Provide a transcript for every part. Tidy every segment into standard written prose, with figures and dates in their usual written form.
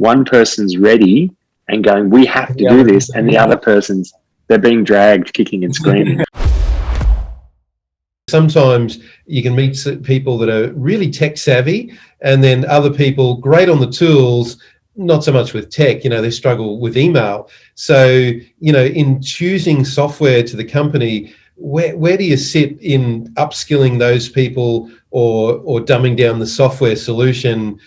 one person's ready and going, we have to do this, and the other person's, they're being dragged kicking and screaming. Sometimes you can meet people that are really tech savvy, and then other people great on the tools, not so much with tech, they struggle with email. So, in choosing software to the company, where do you sit in upskilling those people or dumbing down the software solution?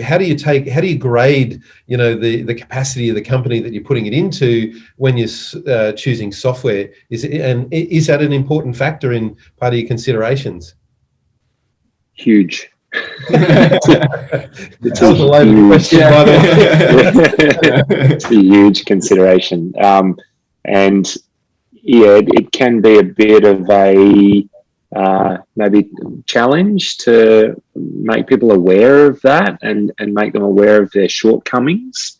How do you grade, the capacity of the company that you're putting it into when you're choosing software? Is that an important factor in part of your considerations? Huge. It's a loaded question, by the way. It's a huge consideration. And yeah, it can be a bit of a maybe challenge to make people aware of that and make them aware of their shortcomings.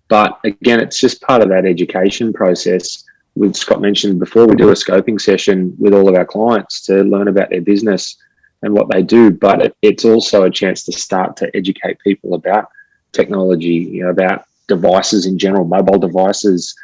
But again, it's just part of that education process. With Scott mentioned before, we do a scoping session with all of our clients to learn about their business and what they do, but it's also a chance to start to educate people about technology, about devices in general, mobile devices,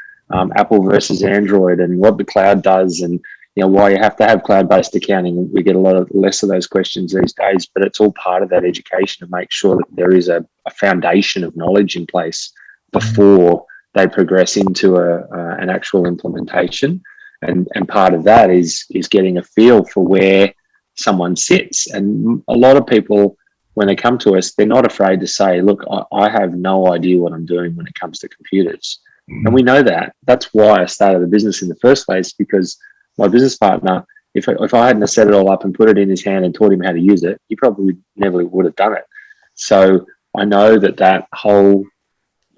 Apple versus Android, and what the cloud does, and why you have to have cloud-based accounting. We get less of those questions these days, but it's all part of that education to make sure that there is a foundation of knowledge in place before they progress into an actual implementation. And part of that is getting a feel for where someone sits. And a lot of people, when they come to us, they're not afraid to say, look, I have no idea what I'm doing when it comes to computers. And we know that. That's why I started the business in the first place, because my business partner, if I hadn't set it all up and put it in his hand and taught him how to use it, he probably never would have done it. So I know that whole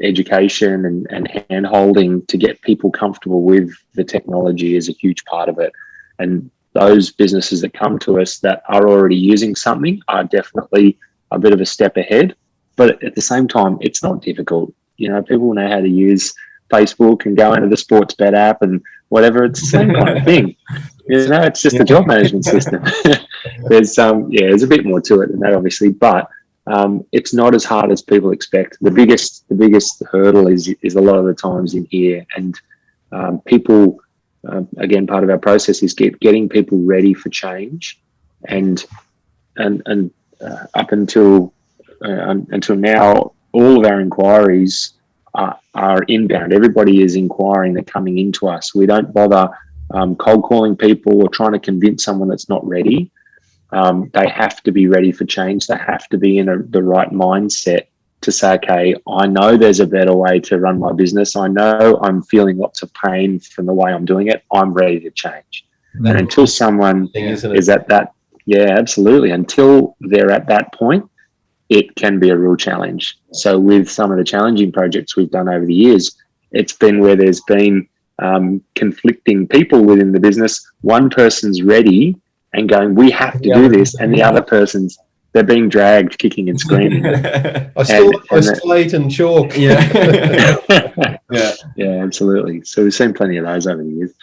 education and hand-holding to get people comfortable with the technology is a huge part of it. And those businesses that come to us that are already using something are definitely a bit of a step ahead. But at the same time, it's not difficult. People know how to use Facebook and go into the sports bet app and whatever. It's the same kind of thing. It's just a job management system. There's a bit more to it than that, obviously, but it's not as hard as people expect. The biggest hurdle is a lot of the times in here, and people. Again, part of our process is getting people ready for change, and up until now, all of our inquiries are inbound. Everybody is inquiring. They're coming into us. We don't bother cold calling people or trying to convince someone that's not ready. They have to be ready for change. They have to be in the right mindset to say, okay, I know there's a better way to run my business. I know I'm feeling lots of pain from the way I'm doing it. I'm ready to change. And until someone is at that, absolutely. Until they're at that point, it can be a real challenge. So with some of the challenging projects we've done over the years, it's been where there's been conflicting people within the business. One person's ready and going, we have to do this, and the other person's, they're being dragged kicking and screaming. I still eat and chalk. Yeah, absolutely. So we've seen plenty of those over the years.